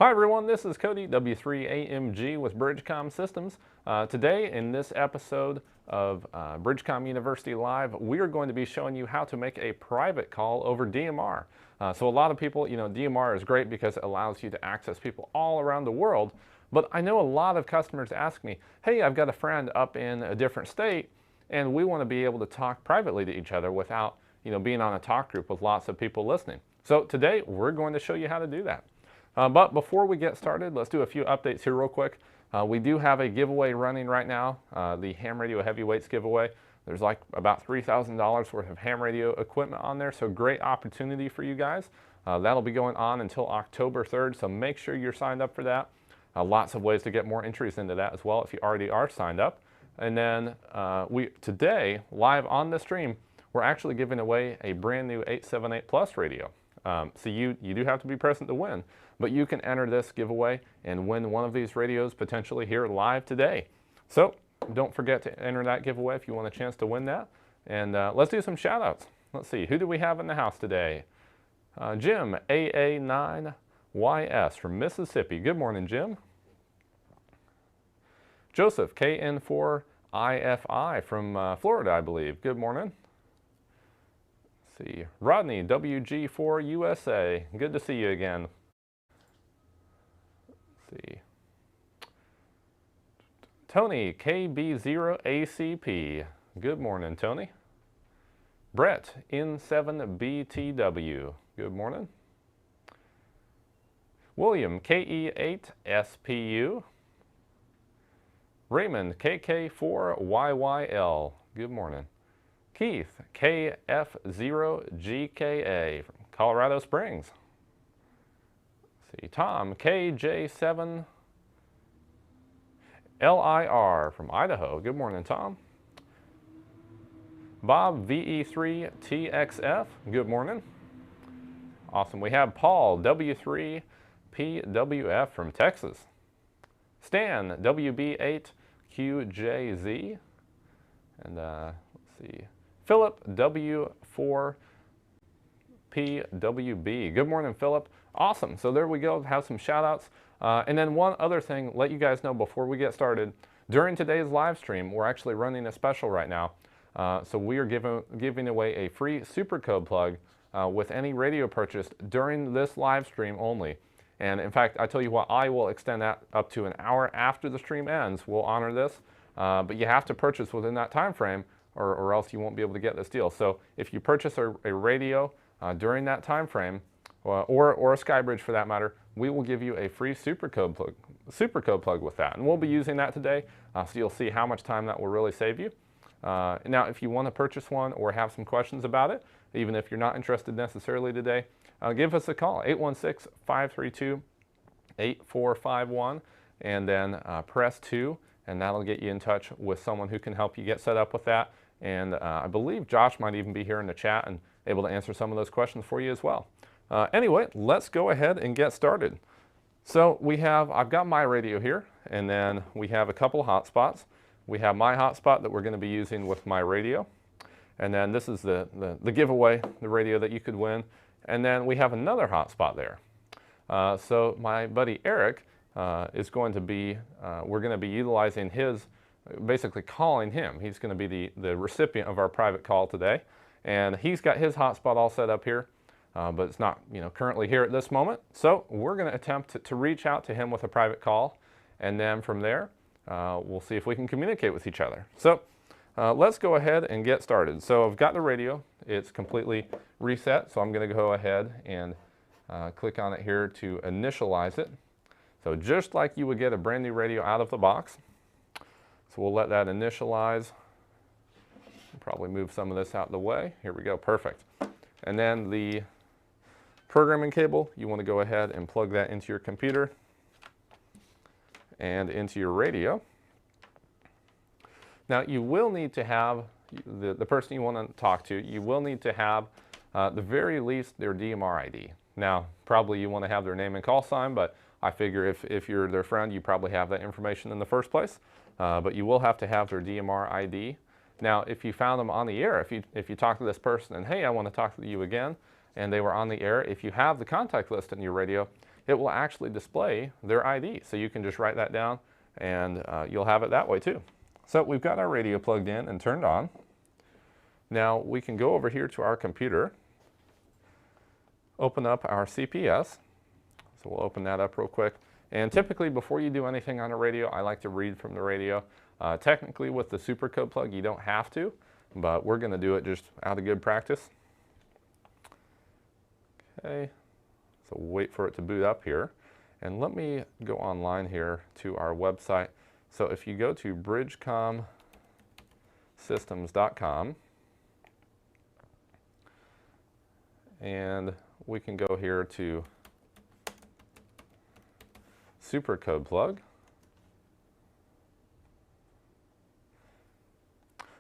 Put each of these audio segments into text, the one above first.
Hi everyone, this is Cody W3AMG with BridgeCom Systems. Today in this episode of BridgeCom University Live, we are going to be showing you how to make a private call over DMR. So a lot of people, DMR is great because it allows you to access people all around the world. But I know a lot of customers ask me, hey, I've got a friend up in a different state and we want to be able to talk privately to each other without, being on a talk group with lots of people listening. So today we're going to show you how to do that. But before we get started, let's do a few updates here real quick. We do have a giveaway running right now, the ham radio heavyweights giveaway. There's like about $3,000 worth of ham radio equipment on there, so great opportunity for you guys. That'll be going on until October 3rd, so make sure you're signed up for that. Lots of ways to get more entries into that as well if you already are signed up. And then today, live on the stream, we're actually giving away a brand new 878 Plus radio. So you do have to be present to win, but you can enter this giveaway and win one of these radios potentially here live today. So don't forget to enter that giveaway if you want a chance to win that. And let's do some shout outs. Let's see, who do we have in the house today? Jim, AA9YS from Mississippi. Good morning, Jim. Joseph, KN4IFI from Florida, I believe. Good morning. See, Rodney, WG4USA, good to see you again. Let's see. Tony, KB0ACP, good morning, Tony. Brett, N7BTW, good morning. William, KE8SPU. Raymond, KK4YYL, good morning. Keith, KF0GKA from Colorado Springs. Let's see, Tom, KJ7LIR from Idaho. Good morning, Tom. Bob, VE3TXF. Good morning. Awesome. We have Paul, W3PWF from Texas. Stan, WB8QJZ. And let's see. Philip, W4PWB. Good morning, Philip. Awesome. So there we go. Have some shout outs. And then one other thing, let you guys know before we get started. During today's live stream, we're actually running a special right now. So we are giving away a free super code plug with any radio purchased during this live stream only. And in fact, I tell you what, I will extend that up to an hour after the stream ends. We'll honor this. But you have to purchase within that time frame, or else you won't be able to get this deal. So if you purchase a radio during that time frame, or a Skybridge for that matter, we will give you a free super code plug with that. And we'll be using that today, so you'll see how much time that will really save you. Now, if you want to purchase one or have some questions about it, even if you're not interested necessarily today, give us a call, 816-532-8451, and then press 2, and that'll get you in touch with someone who can help you get set up with that. And I believe Josh might even be here in the chat and able to answer some of those questions for you as well. Anyway, let's go ahead and get started. So I've got my radio here, and then we have a couple hotspots. We have my hotspot that we're going to be using with my radio. And then this is the giveaway, the radio that you could win. And then we have another hotspot there. So my buddy Eric is going to be, we're going to be utilizing his, basically calling him. He's going to be the recipient of our private call today. And he's got his hotspot all set up here, but it's not currently here at this moment. So we're going to attempt to reach out to him with a private call. And then from there, we'll see if we can communicate with each other. So let's go ahead and get started. So I've got the radio. It's completely reset. So I'm going to go ahead and click on it here to initialize it. So just like you would get a brand new radio out of the box. So we'll let that initialize. Probably move some of this out of the way. Here we go, perfect. And then the programming cable, you want to go ahead and plug that into your computer and into your radio. Now you will need to have, the person you want to talk to, you will need to have the very least their DMR ID. Now probably you want to have their name and call sign, but I figure if you're their friend, you probably have that information in the first place. But you will have to have their DMR ID. Now, if you found them on the air, if you talk to this person and, hey, I want to talk to you again, and they were on the air, if you have the contact list in your radio, it will actually display their ID. So you can just write that down and you'll have it that way too. So we've got our radio plugged in and turned on. Now we can go over here to our computer, open up our CPS. So we'll open that up real quick. And typically before you do anything on a radio, I like to read from the radio. Technically with the super code plug, you don't have to, but we're going to do it just out of good practice. Okay, so wait for it to boot up here. And let me go online here to our website. So if you go to BridgeComSystems.com, and we can go here to Super Code Plug.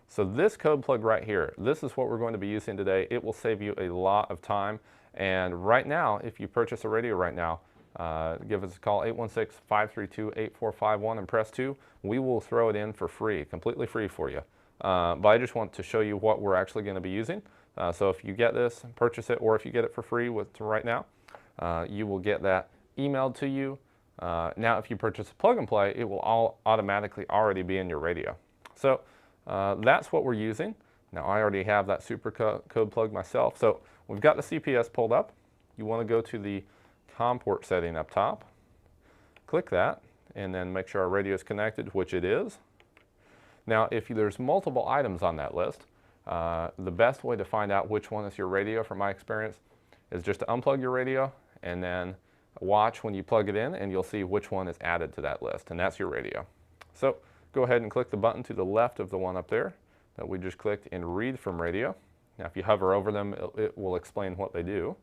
So this code plug right here, this is what we're going to be using today. It will save you a lot of time. And right now, if you purchase a radio right now, give us a call, 816-532-8451 and press 2. We will throw it in for free, completely free for you. But I just want to show you what we're actually going to be using. So if you get this, purchase it, or if you get it for free right now, you will get that emailed to you. Now if you purchase a plug and play, it will all automatically already be in your radio. So that's what we're using. Now I already have that super code plug myself. So we've got the CPS pulled up. You want to go to the COM port setting up top. Click that and then make sure our radio is connected, which it is. Now if there's multiple items on that list, the best way to find out which one is your radio, from my experience, is just to unplug your radio and then watch when you plug it in, and you'll see which one is added to that list, and that's your radio. So go ahead and click the button to the left of the one up there that we just clicked and read from radio. Now if you hover over them, it will explain what they do.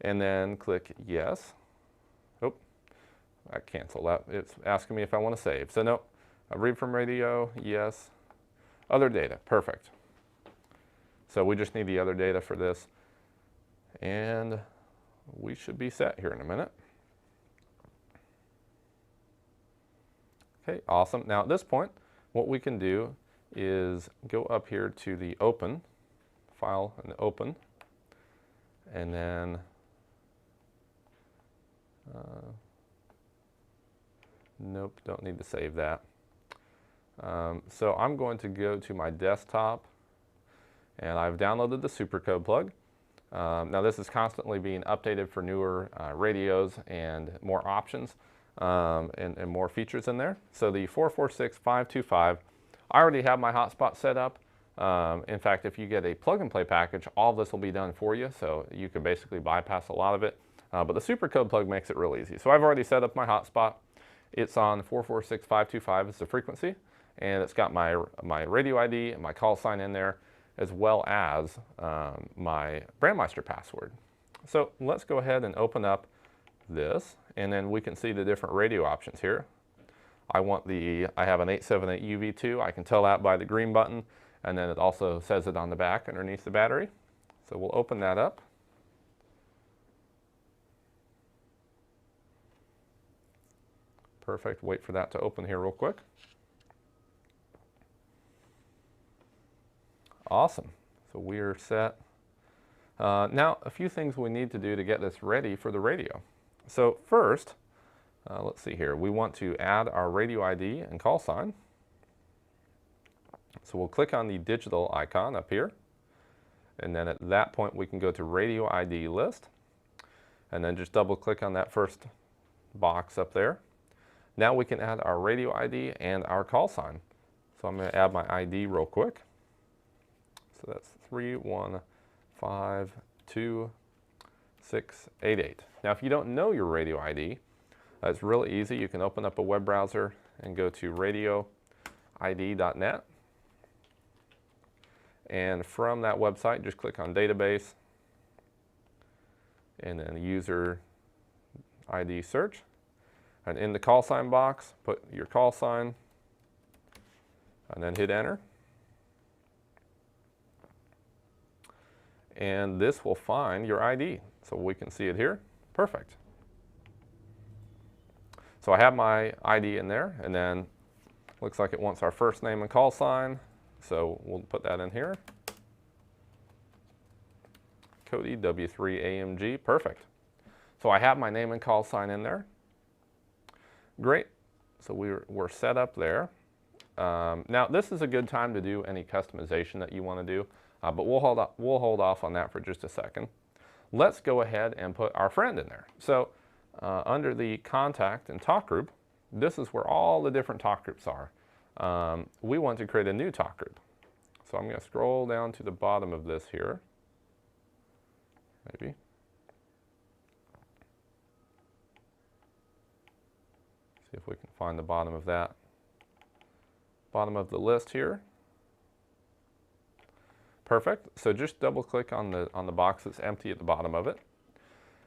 And then click yes. Oh, I cancel that. It's asking me if I want to save. So no, read from radio, yes. Other data, perfect. So we just need the other data for this. And we should be set here in a minute. Okay, awesome. Now at this point, what we can do is go up here to the open, file and open, and then nope, don't need to save that. So I'm going to go to my desktop, and I've downloaded the super code plug. Now this is constantly being updated for newer radios and more options and more features in there. So the 446525, I already have my hotspot set up. In fact, if you get a plug and play package, all this will be done for you, so you can basically bypass a lot of it. But the super code plug makes it real easy. So I've already set up my hotspot. It's on 446525 is the frequency, and it's got my radio ID and my call sign in there, as well as my Brandmeister password. So let's go ahead and open up this, and then we can see the different radio options here. I have an 878 UV2. I can tell that by the green button, and then it also says it on the back underneath the battery. So we'll open that up. Perfect, wait for that to open here real quick. Awesome, so we're set. Now, a few things we need to do to get this ready for the radio. So first, let's see here, we want to add our radio ID and call sign. So we'll click on the digital icon up here, and then at that point we can go to radio ID list, and then just double click on that first box up there. Now we can add our radio ID and our call sign. So I'm going to add my ID real quick. So that's 3152688. Now if you don't know your radio ID, it's really easy. You can open up a web browser and go to radioid.net. And from that website, just click on database and then user ID search. And in the call sign box, put your call sign and then hit enter. And this will find your ID. So we can see it here. Perfect. So I have my ID in there, and then looks like it wants our first name and call sign. So we'll put that in here. Cody W3AMG, perfect. So I have my name and call sign in there. Great. So we're set up there. Now this is a good time to do any customization that you want to do, but we'll hold off on that for just a second. Let's go ahead and put our friend in there. So under the contact and talk group, this is where all the different talk groups are. We want to create a new talk group. So I'm going to scroll down to the bottom of this here. Maybe. See if we can find the bottom of that. Bottom of the list here. Perfect. So just double click on the box that's empty at the bottom of it.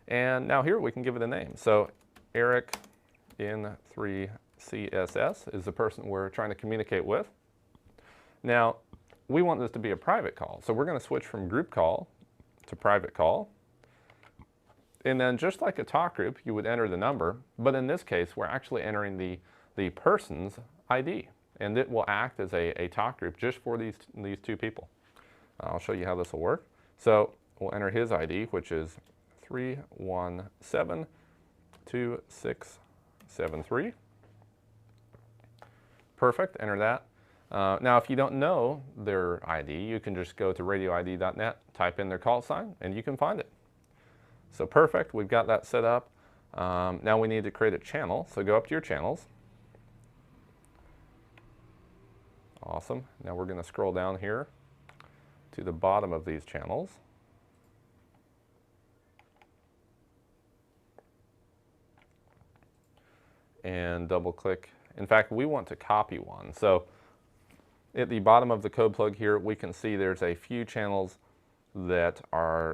And now here we can give it a name. So Eric in 3CSS is the person we're trying to communicate with. Now we want this to be a private call. So we're going to switch from group call to private call. And then just like a talk group, you would enter the number, but in this case, we're actually entering the person's ID, and it will act as a talk group just for these two people. I'll show you how this will work. So we'll enter his ID, which is 3172673. Perfect, enter that. Now, if you don't know their ID, you can just go to radioid.net, type in their call sign, and you can find it. So perfect, we've got that set up. Now we need to create a channel, so go up to your channels. Awesome, now we're going to scroll down here to the bottom of these channels. And double click. In fact, we want to copy one. So at the bottom of the code plug here, we can see there's a few channels that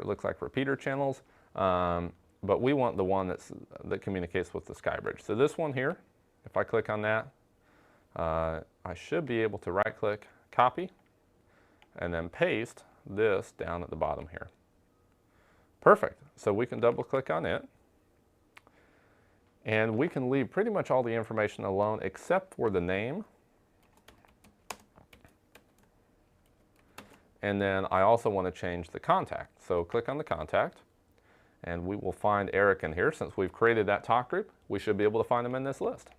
looks like repeater channels. But we want the one that communicates with the SkyBridge. So this one here, if I click on that, I should be able to right click, copy, and then paste this down at the bottom here. Perfect. So we can double click on it. And we can leave pretty much all the information alone except for the name. And then I also want to change the contact. So click on the contact. And we will find Eric in here. Since we've created that talk group, we should be able to find him in this list.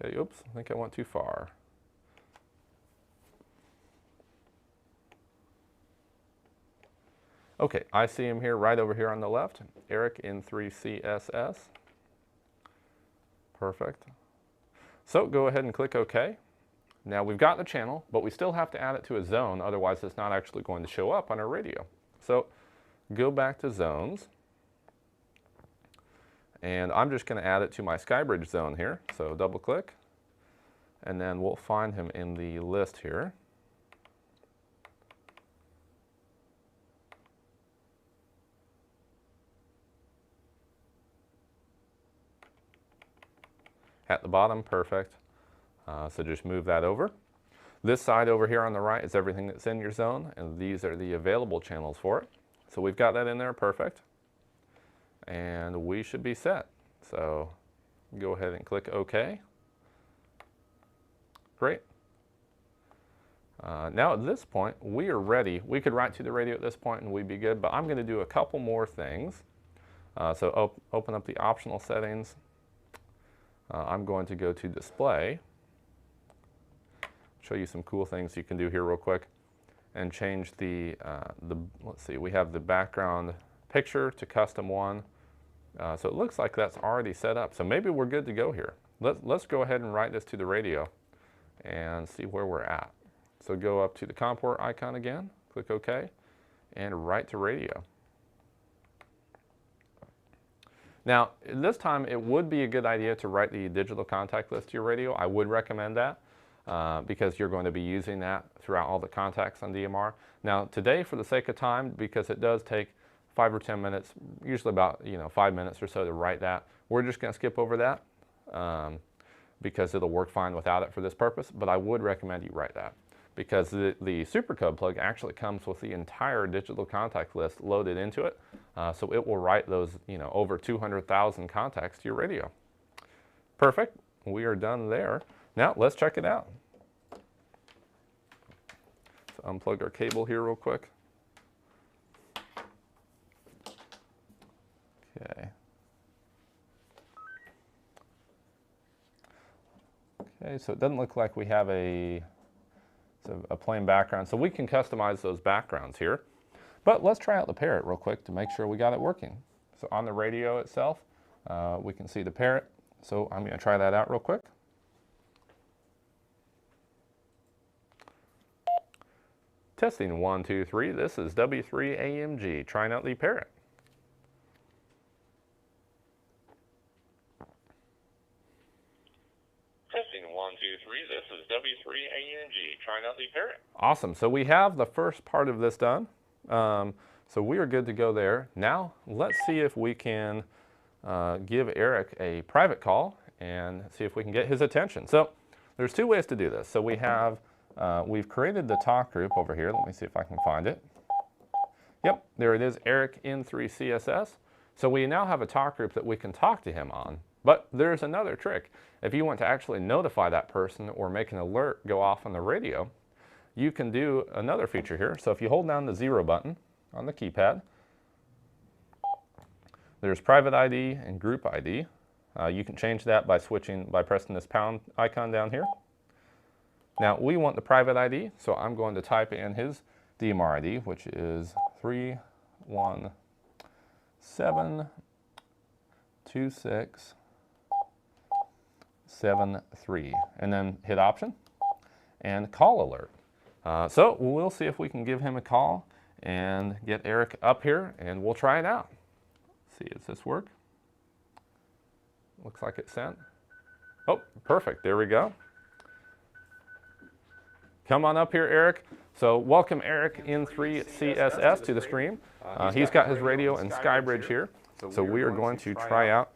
Okay, oops, I think I went too far. Okay, I see him here, right over here on the left. Eric in 3CSS. Perfect. So go ahead and click OK. Now we've got the channel, but we still have to add it to a zone, otherwise it's not actually going to show up on our radio. So go back to zones, and I'm just going to add it to my SkyBridge zone here. So double click, and then we'll find him in the list here. At the bottom, perfect. So just move that over. This side over here on the right is everything that's in your zone, and these are the available channels for it. So we've got that in there, perfect. And we should be set. So go ahead and click OK. Great. Now at this point, we are ready. We could write to the radio at this point and we'd be good, but I'm going to do a couple more things. So open up the optional settings. I'm going to go to display. Show you some cool things you can do here real quick, and change let's see, we have the background picture to custom one. So it looks like that's already set up. So maybe we're good to go here. Let's go ahead and write this to the radio and see where we're at. So go up to the COM port icon again, click OK, and write to radio. Now, this time it would be a good idea to write the digital contact list to your radio. I would recommend that. Because you're going to be using that throughout all the contacts on DMR. Now today, for the sake of time, because it does take 5 or 10 minutes, usually about 5 minutes or so to write that, we're just going to skip over that because it'll work fine without it for this purpose. But I would recommend you write that because the supercode plug actually comes with the entire digital contact list loaded into it. So it will write those over 200,000 contacts to your radio. Perfect. We are done there. Now let's check it out. So unplug our cable here real quick. Okay. Okay, so it doesn't look like we have a plain background. So we can customize those backgrounds here. But let's try out the parrot real quick to make sure we got it working. So on the radio itself, we can see the parrot. So I'm going to try that out real quick. Testing 1, 2, 3. This is W3AMG trying out the parrot. Testing 1, 2, 3. This is W3AMG trying out the parrot. Awesome. So we have the first part of this done. So we are good to go there. Now let's see if we can give Eric a private call and see if we can get his attention. So there's two ways to do this. So we have we've created the talk group over here. Let me see if I can find it. Yep, there it is, Eric N3CSS. So we now have a talk group that we can talk to him on. But there's another trick. If you want to actually notify that person or make an alert go off on the radio, you can do another feature here. So if you hold down the 0 button on the keypad, there's private ID and group ID. You can change that by pressing this pound icon down here. Now we want the private ID, so I'm going to type in his DMR ID, which is 3172673, and then hit option and call alert. So we'll see if we can give him a call and get Eric up here, and we'll try it out. Let's see, does this work? Looks like it's sent. Oh, perfect, there we go. Come on up here, Eric. So welcome Eric N3CSS to the stream. He's got his radio and SkyBridge here. So we are going to try out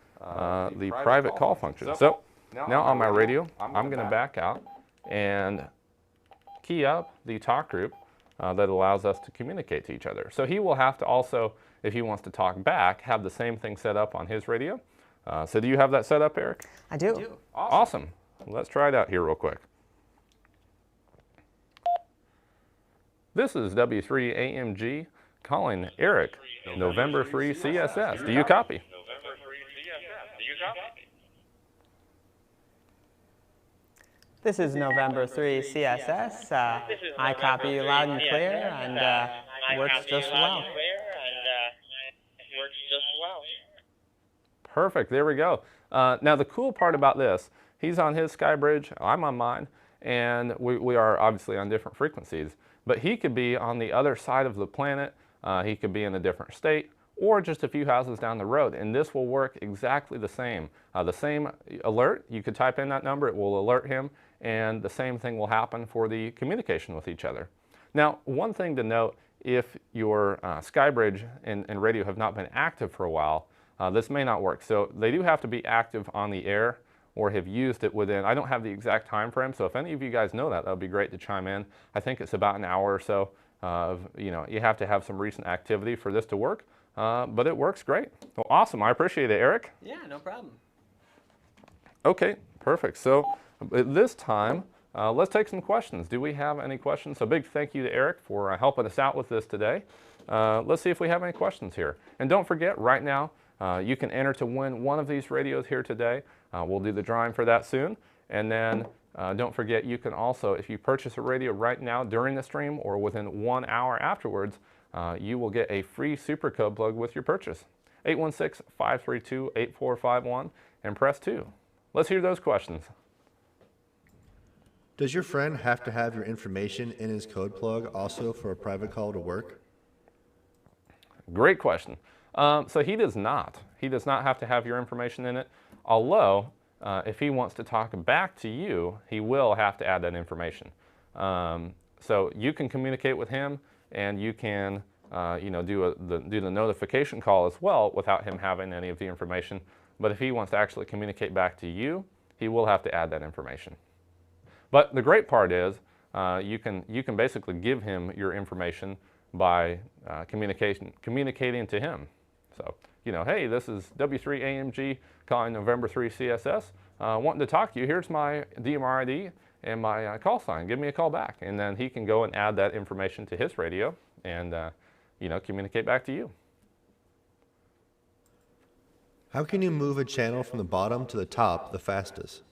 the private call function. So now on my radio, I'm going to back out and key up the talk group that allows us to communicate to each other. So he will have to also, if he wants to talk back, have the same thing set up on his radio. So do you have that set up, Eric? I do. Awesome. Let's try it out here real quick. This is W3AMG calling Eric, November 3 CSS. Do you copy? This is November 3 CSS. I copy you loud and clear, and works just well. Perfect, there we go. Now the cool part about this, he's on his SkyBridge, I'm on mine, and we are obviously on different frequencies. But he could be on the other side of the planet, he could be in a different state, or just a few houses down the road, and this will work exactly the same. The same alert, you could type in that number, it will alert him, and the same thing will happen for the communication with each other. Now, one thing to note, if your SkyBridge and radio have not been active for a while, this may not work. So they do have to be active on the air or have used it within, I don't have the exact time frame, so if any of you guys know that, that would be great to chime in. I think it's about an hour or so. You have to have some recent activity for this to work, but it works great. Well, awesome, I appreciate it, Eric. Yeah, no problem. Okay, perfect. So at this time, let's take some questions. Do we have any questions? So big thank you to Eric for helping us out with this today. Let's see if we have any questions here. And don't forget, right now, you can enter to win one of these radios here today. We'll do the drawing for that soon. And then don't forget, you can also, if you purchase a radio right now during the stream or within 1 hour afterwards, you will get a free supercode plug with your purchase. 816-532-8451 and press 2. Let's hear those questions. Does your friend have to have your information in his code plug also for a private call to work? Great question. So he does not. He does not have to have your information in it, although if he wants to talk back to you, he will have to add that information. So you can communicate with him, and you can do the notification call as well without him having any of the information. But if he wants to actually communicate back to you, he will have to add that information. But the great part is you can basically give him your information by communicating to him. So, hey, this is W3AMG calling November 3 CSS. Wanting to talk to you. Here's my DMR ID, and my call sign. Give me a call back. And then he can go and add that information to his radio and, communicate back to you. How can you move a channel from the bottom to the top the fastest?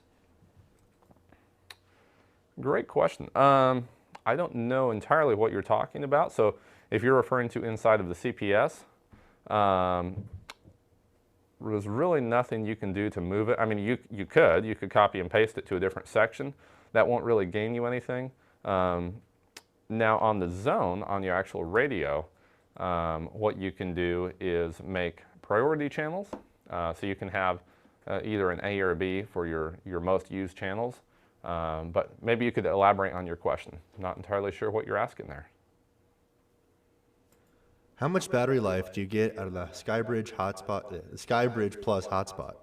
Great question. I don't know entirely what you're talking about. So if you're referring to inside of the CPS, there's really nothing you can do to move it. I mean, you could copy and paste it to a different section. That won't really gain you anything. Now on the zone, on your actual radio, what you can do is make priority channels. So you can have either an A or a B for your most used channels. But maybe you could elaborate on your question. Not entirely sure what you're asking there. How much battery life do you get out of the SkyBridge SkyBridge Plus hotspot?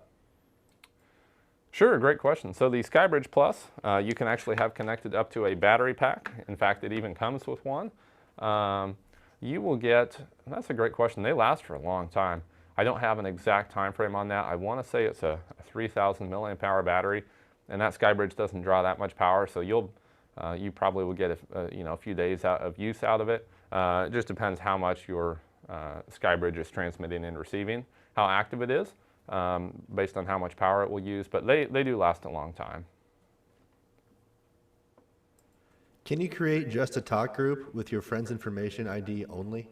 Sure, great question. So the SkyBridge Plus, you can actually have connected up to a battery pack. In fact, it even comes with one. You will get, that's a great question, they last for a long time. I don't have an exact time frame on that. I want to say it's a 3,000 milliamp hour battery, and that SkyBridge doesn't draw that much power, so you probably will get a few days of use out of it. It just depends how much your SkyBridge is transmitting and receiving, how active it is, based on how much power it will use, but they do last a long time. Can you create just a talk group with your friend's information ID only?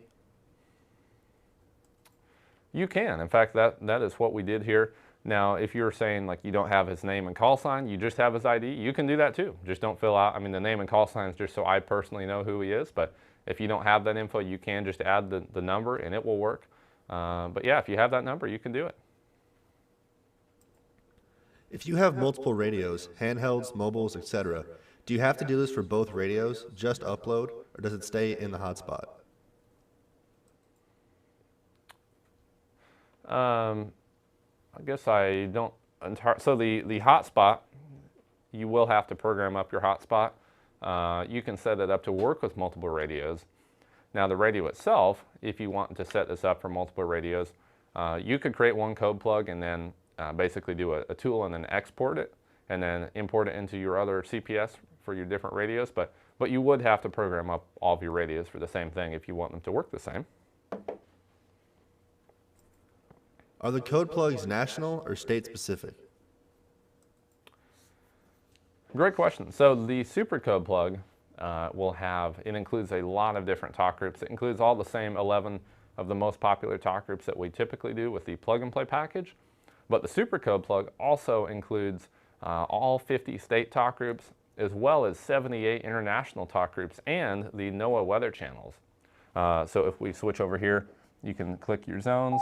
You can. In fact, that is what we did here. Now, if you're saying like you don't have his name and call sign, you just have his ID, you can do that too. Just don't fill out, I mean, the name and call sign is just so I personally know who he is, but if you don't have that info, you can just add the number and it will work. But yeah, if you have that number, you can do it. If you have multiple radios, handhelds, mobiles, etc., do you have to do this for both radios, just upload, or does it stay in the hotspot? I guess I don't entirely, so the hotspot, you will have to program up your hotspot. You can set it up to work with multiple radios. Now the radio itself, if you want to set this up for multiple radios, you could create one code plug and then basically do a tool and then export it and then import it into your other CPS for your different radios, but you would have to program up all of your radios for the same thing if you want them to work the same. Are the code plugs national or state specific? Great question. So the super code plug it includes a lot of different talk groups. It includes all the same 11 of the most popular talk groups that we typically do with the plug and play package. But the super code plug also includes all 50 state talk groups, as well as 78 international talk groups and the NOAA weather channels. So if we switch over here, you can click your zones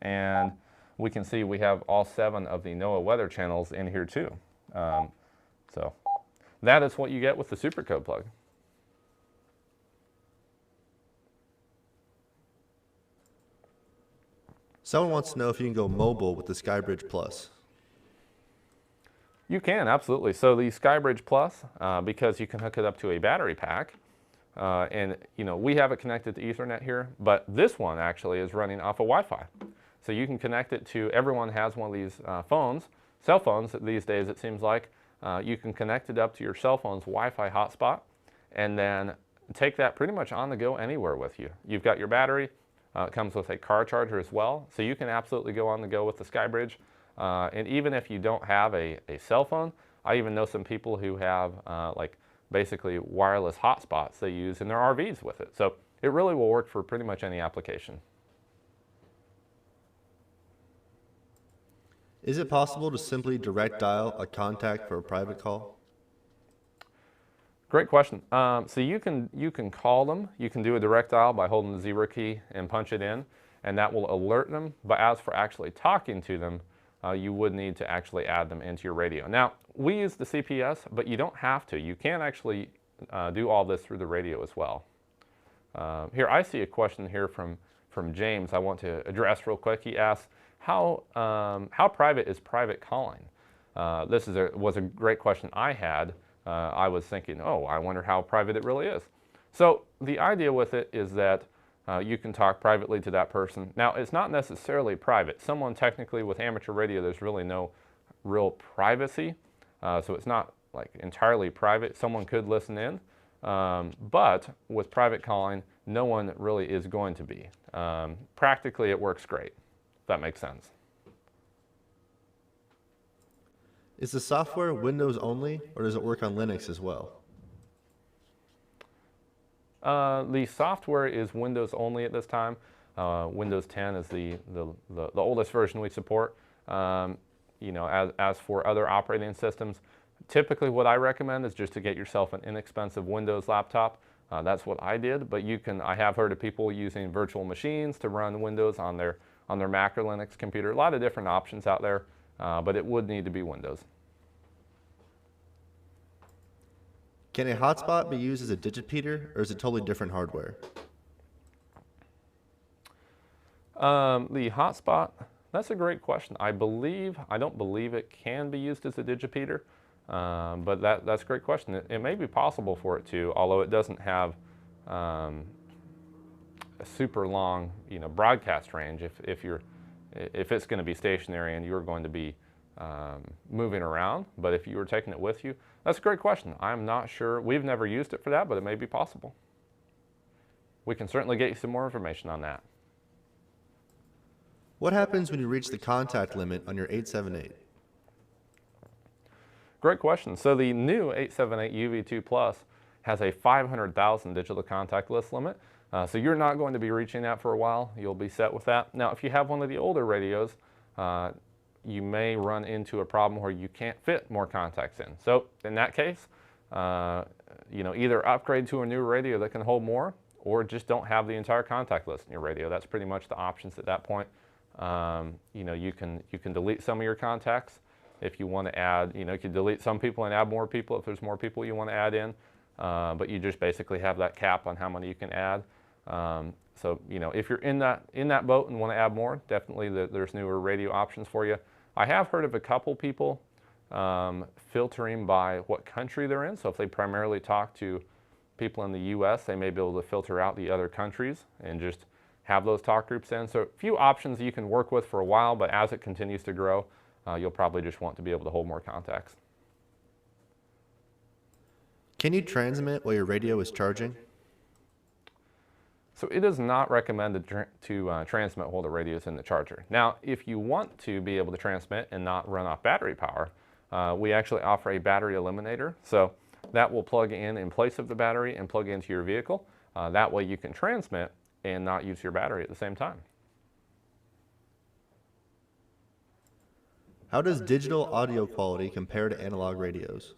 and we can see we have all 7 of the NOAA weather channels in here too. So that is what you get with the super code plug. Someone wants to know if you can go mobile with the SkyBridge Plus. You can, absolutely. So the SkyBridge Plus, because you can hook it up to a battery pack, and we have it connected to Ethernet here, but this one actually is running off of Wi-Fi. So you can connect it to, everyone has one of these cell phones these days it seems like. You can connect it up to your cell phone's Wi-Fi hotspot and then take that pretty much on the go anywhere with you. You've got your battery, it comes with a car charger as well, so you can absolutely go on the go with the SkyBridge. And even if you don't have a cell phone, I even know some people who have like basically wireless hotspots they use in their RVs with it. So it really will work for pretty much any application. Is it possible to simply direct dial a contact for a private call? Great question. So you can call them. You can do a direct dial by holding the 0 key and punch it in, and that will alert them. But as for actually talking to them, you would need to actually add them into your radio. Now, we use the CPS, but you don't have to. You can actually do all this through the radio as well. Here, I see a question here from James I want to address real quick. He asks, how private is private calling? This was a great question I had. I was thinking, oh, I wonder how private it really is. So the idea with it is that you can talk privately to that person. Now, it's not necessarily private. Someone technically with amateur radio, there's really no real privacy. So it's not like entirely private, someone could listen in, but with private calling, no one really is going to be. Practically, it works great, if that makes sense. Is the software Windows only, or does it work on Linux as well? The software is Windows only at this time. Windows 10 is the oldest version we support. You know, as for other operating systems, typically what I recommend is just to get yourself an inexpensive Windows laptop. That's what I did, but I have heard of people using virtual machines to run Windows on their Mac or Linux computer. A lot of different options out there, but it would need to be Windows. Can a hotspot be used as a digipeater, or is it totally different hardware? The hotspot, that's a great question. I don't believe it can be used as a digipeater, but that's a great question. It may be possible for it to, although it doesn't have a super long, you know, broadcast range. If it's going to be stationary and you're going to be moving around, but if you were taking it with you, that's a great question. I'm not sure. We've never used it for that, but it may be possible. We can certainly get you some more information on that. What happens when you reach the contact limit on your 878? Great question. So the new 878 UV2 Plus has a 500,000 digital contact list limit. So you're not going to be reaching that for a while. You'll be set with that. Now, if you have one of the older radios, you may run into a problem where you can't fit more contacts in. So in that case, you know, either upgrade to a new radio that can hold more, or just don't have the entire contact list in your radio. That's pretty much the options at that point. You know, you can delete some of your contacts if you want to add. You know, you can delete some people and add more people if there's more people you want to add in. But you just basically have that cap on how many you can add. So you know, if you're in that boat and want to add more, definitely there's newer radio options for you. I have heard of a couple people filtering by what country they're in. So if they primarily talk to people in the U.S., they may be able to filter out the other countries and just have those talk groups in. So a few options you can work with for a while, but as it continues to grow, you'll probably just want to be able to hold more contacts. Can you transmit while your radio is charging? So it is not recommended to transmit while the radio is in the charger. Now, if you want to be able to transmit and not run off battery power, we actually offer a battery eliminator. So that will plug in place of the battery and plug into your vehicle. That way you can transmit and not use your battery at the same time. How does digital audio quality compare to analog radios?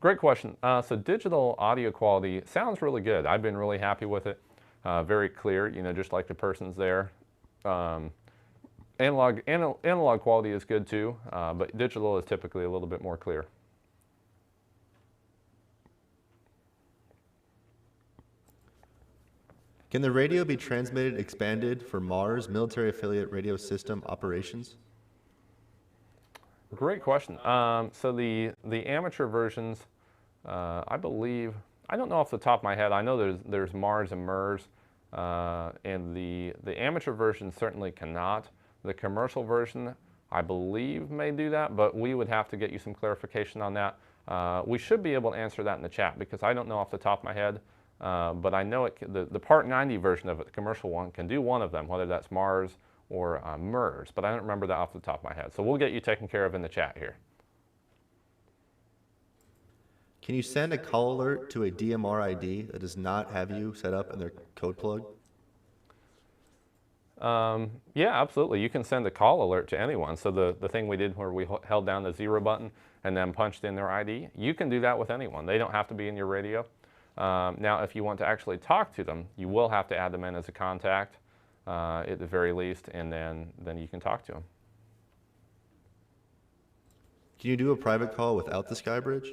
Great question. So digital audio quality sounds really good. I've been really happy with it. Very clear, you know, just like the person's there. Analog quality is good too, but digital is typically a little bit more clear. Can the radio be transmitted expanded for MARS, military affiliate radio system operations? Great question. So the amateur versions, I believe, I don't know off the top of my head. I know there's MARS and MERS, and the amateur version certainly cannot. The commercial version, I believe, may do that, but we would have to get you some clarification on that. We should be able to answer that in the chat because I don't know off the top of my head, but I know the Part 90 version of it, the commercial one, can do one of them, whether that's MARS or MERS, but I don't remember that off the top of my head. So we'll get you taken care of in the chat here. Can you send a call alert to a DMR ID that does not have you set up in their code plug? Yeah, absolutely. You can send a call alert to anyone. So the thing we did where we held down the 0 button and then punched in their ID, you can do that with anyone. They don't have to be in your radio. Now, if you want to actually talk to them, you will have to add them in as a contact at the very least, and then you can talk to them. Can you do a private call without the SkyBridge?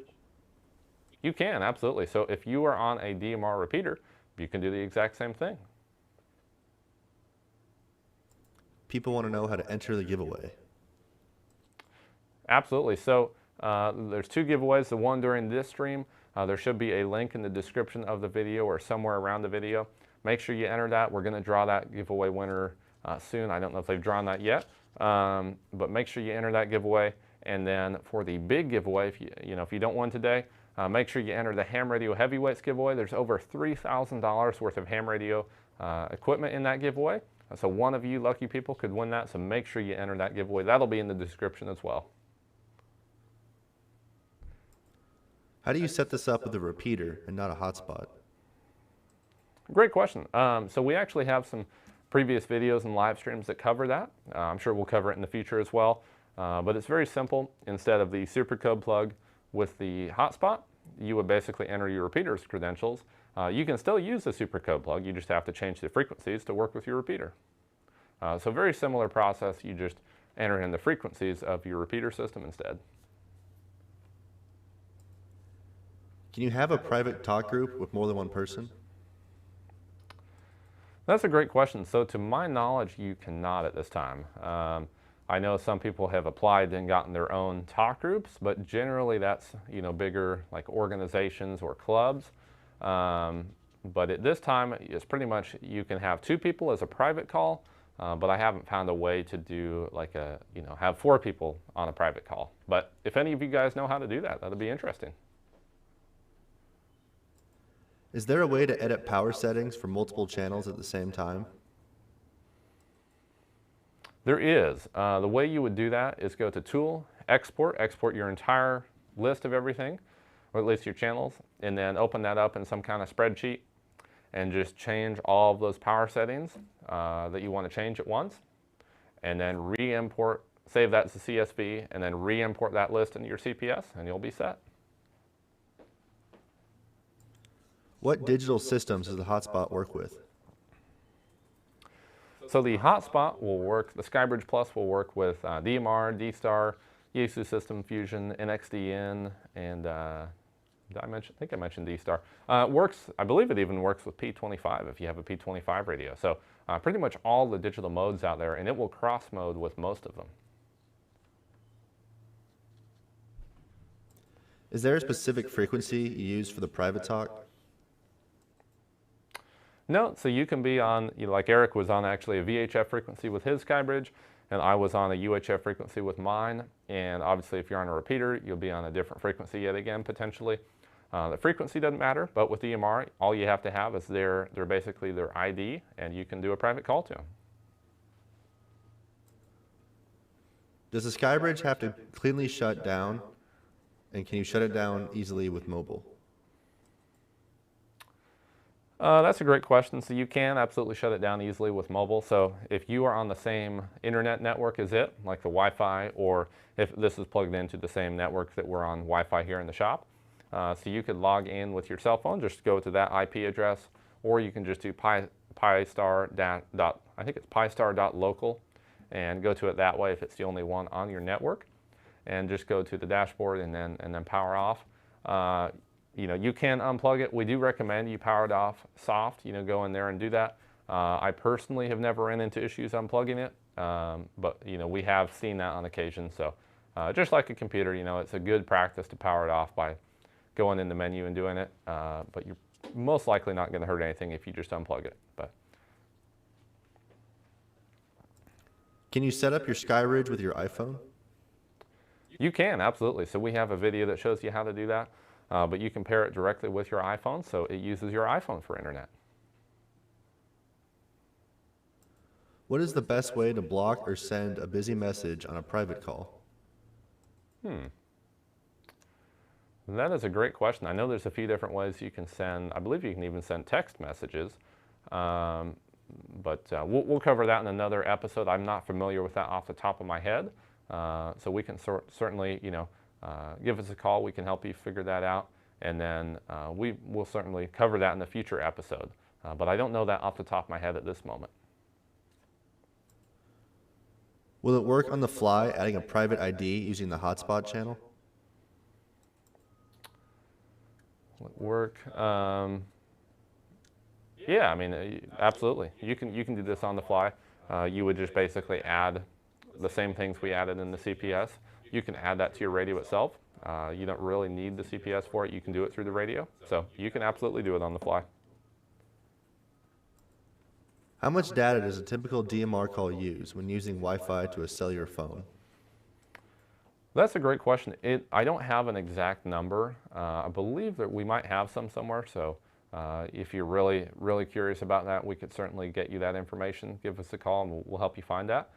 You can, absolutely. So if you are on a DMR repeater, you can do the exact same thing. People want to know how to enter the giveaway. Absolutely. So there's 2 giveaways. The one during this stream, there should be a link in the description of the video or somewhere around the video. Make sure you enter that. We're going to draw that giveaway winner soon. I don't know if they've drawn that yet, but make sure you enter that giveaway. And then for the big giveaway, if you don't win today, make sure you enter the Ham Radio Heavyweights giveaway. There's over $3,000 worth of ham radio equipment in that giveaway. So one of you lucky people could win that, so make sure you enter that giveaway. That'll be in the description as well. How do you set this up with a repeater and not a hotspot? Great question. So we actually have some previous videos and live streams that cover that. I'm sure we'll cover it in the future as well. But it's very simple. Instead of the supercode plug with the hotspot, you would basically enter your repeater's credentials. You can still use the supercode plug. You just have to change the frequencies to work with your repeater. So very similar process. You just enter in the frequencies of your repeater system instead. Can you have a private talk group with more than one person? That's a great question. So to my knowledge, you cannot at this time. I know some people have applied and gotten their own talk groups, but generally that's bigger like organizations or clubs. But at this time, it's pretty much you can have 2 people as a private call, but I haven't found a way to do like have 4 people on a private call. But if any of you guys know how to do that, that'd be interesting. Is there a way to edit power settings for multiple channels at the same time? There is. The way you would do that is go to Tool, export your entire list of everything, or at least your channels, and then open that up in some kind of spreadsheet and just change all of those power settings that you want to change at once, and then re-import, save that as a CSV, and then re-import that list into your CPS, and you'll be set. What digital systems does the hotspot work with? So the hotspot will work, the SkyBridge Plus will work with DMR, D-Star, Yaesu System Fusion, NXDN, and I think I mentioned D-Star. Works, I believe it even works with P25 if you have a P25 radio. So pretty much all the digital modes out there, and it will cross mode with most of them. Is there a specific frequency you use for the private talk? No, so you can be on, like Eric was on actually a VHF frequency with his SkyBridge, and I was on a UHF frequency with mine. And obviously if you're on a repeater, you'll be on a different frequency yet again, potentially. The frequency doesn't matter, but with DMR, all you have to have is their basically their ID, and you can do a private call to them. Does the SkyBridge have to cleanly shut down, and can you shut it down easily with mobile? That's a great question. So you can absolutely shut it down easily with mobile. So if you are on the same internet network as it, like the Wi-Fi, or if this is plugged into the same network that we're on Wi-Fi here in the shop, so you could log in with your cell phone, just go to that IP address, or you can just do pistar.local and go to it that way if it's the only one on your network, and just go to the dashboard and then power off. You can unplug it. We do recommend you power it off soft, go in there and do that. I personally have never run into issues unplugging it, but we have seen that on occasion. So just like a computer, it's a good practice to power it off by going in the menu and doing it, but you're most likely not going to hurt anything if you just unplug it. But can you set up your SkyBridge with your iPhone? you can, absolutely. So we have a video that shows you how to do that. But you can pair it directly with your iPhone, so it uses your iPhone for internet. What is the best way to block or send a busy message on a private call? That is a great question. I know there's a few different ways you can send. I believe you can even send text messages, but we'll cover that in another episode. I'm not familiar with that off the top of my head, so we can certainly, give us a call. We can help you figure that out, and then we will certainly cover that in a future episode. But I don't know that off the top of my head at this moment. Will it work on the fly, adding a private ID using the hotspot channel? Will it work? Yeah, I mean, absolutely. You can do this on the fly. You would just basically add the same things we added in the CPS. You can add that to your radio itself. You don't really need the CPS for it. You can do it through the radio. So you can absolutely do it on the fly. How much data does a typical DMR call use when using Wi-Fi to a cellular phone? That's a great question. I don't have an exact number. I believe that we might have some somewhere, so if you're really, really curious about that, we could certainly get you that information. Give us a call and we'll help you find that.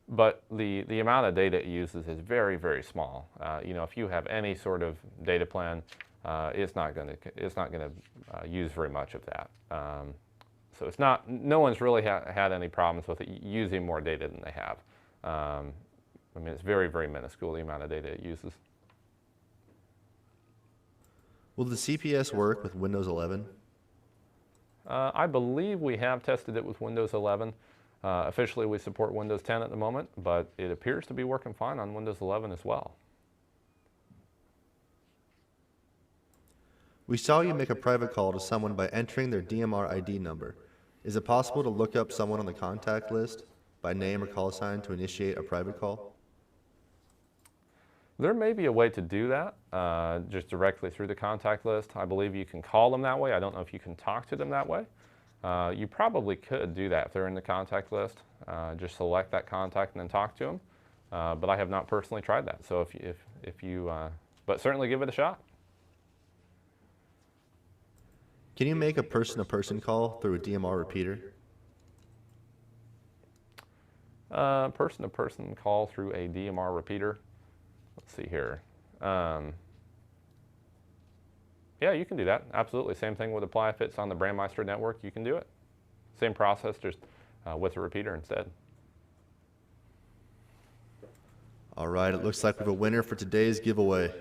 But the amount of data it uses is very, very small. You know, if you have any sort of data plan, it's not going to use very much of that. So it's not. No one's really had any problems with it using more data than they have. I mean, it's very, very minuscule the amount of data it uses. Will the CPS work with Windows 11? I believe we have tested it with Windows 11. Officially, we support Windows 10 at the moment, but it appears to be working fine on Windows 11 as well. We saw you make a private call to someone by entering their DMR ID number. Is it possible to look up someone on the contact list by name or call sign to initiate a private call? There may be a way to do that, just directly through the contact list. I believe you can call them that way. I don't know if you can talk to them that way. You probably could do that if they're in the contact list. Just select that contact and then talk to them. But I have not personally tried that. So but certainly give it a shot. Can you make a person-to-person call through a DMR repeater? Person-to-person call through a DMR repeater. Let's see here. Yeah, you can do that. Absolutely. Same thing would apply if it's on the Brandmeister network. You can do it. Same process, just with a repeater instead. All right, it looks like we have a winner for today's giveaway.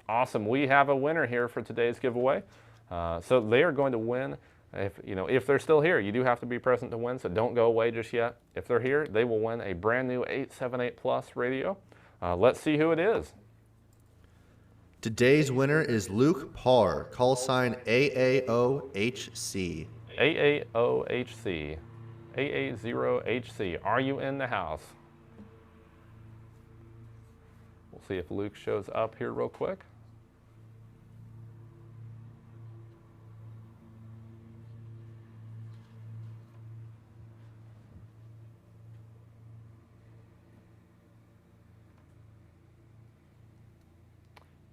Awesome. We have a winner here for today's giveaway. So they are going to win. If they're still here, you do have to be present to win, so don't go away just yet. If they're here, they will win a brand new 878 Plus radio. Let's see who it is. Today's winner is Luke Parr, call sign AAOHC. AAOHC. AA0HC. Are you in the house? We'll see if Luke shows up here real quick.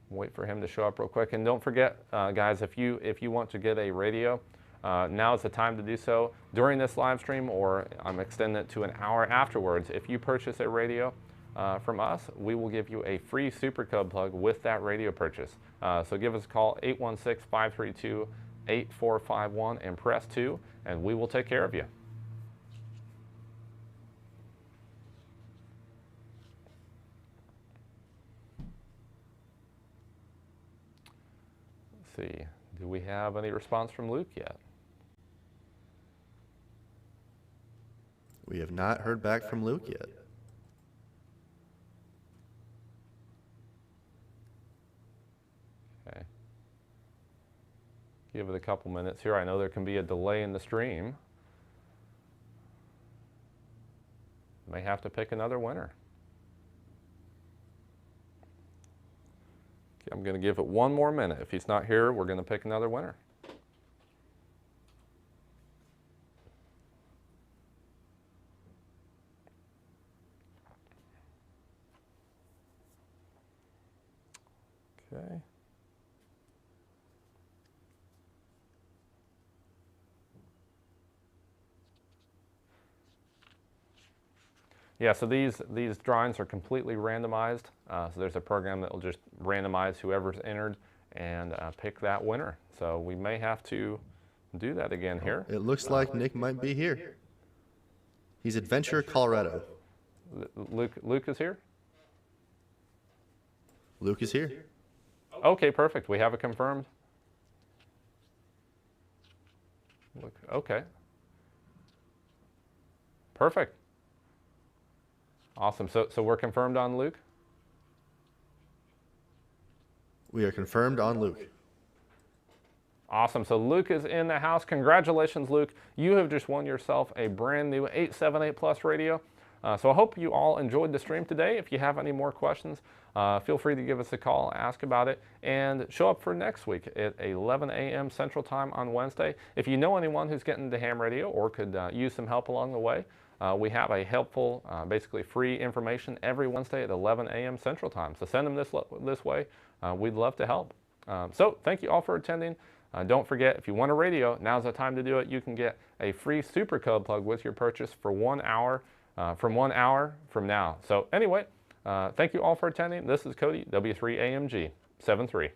Wait for him to show up real quick. And don't forget, guys, if you want to get a radio, now is the time to do so. During this live stream, or I'm extending it to an hour afterwards, if you purchase a radio from us, we will give you a free Super Cub plug with that radio purchase. So give us a call, 816-532-8451, and press 2, and we will take care of you. See, do we have any response from Luke yet? We have not heard back from Luke yet. Okay. Give it a couple minutes here. I know there can be a delay in the stream. May have to pick another winner. I'm going to give it one more minute. If he's not here, we're going to pick another winner. Okay. Yeah, so these drawings are completely randomized. So there's a program that will just randomize whoever's entered and pick that winner. So we may have to do that again here. It looks like Nick might be here. He's Adventure, Colorado. Luke is here? Luke is here. Okay, perfect. We have it confirmed. Okay. Perfect. Awesome. So we're confirmed on Luke? We are confirmed on Luke. Awesome. So Luke is in the house. Congratulations, Luke. You have just won yourself a brand new 878 Plus radio. So I hope you all enjoyed the stream today. If you have any more questions, feel free to give us a call, ask about it, and show up for next week at 11 a.m. Central Time on Wednesday. If you know anyone who's getting into ham radio or could use some help along the way, we have a helpful, basically free information every Wednesday at 11 a.m. Central Time. So send them this way. We'd love to help. So thank you all for attending. Don't forget, if you want a radio, now's the time to do it. You can get a free super code plug with your purchase for 1 hour, from 1 hour from now. So anyway, thank you all for attending. This is Cody W3AMG 73.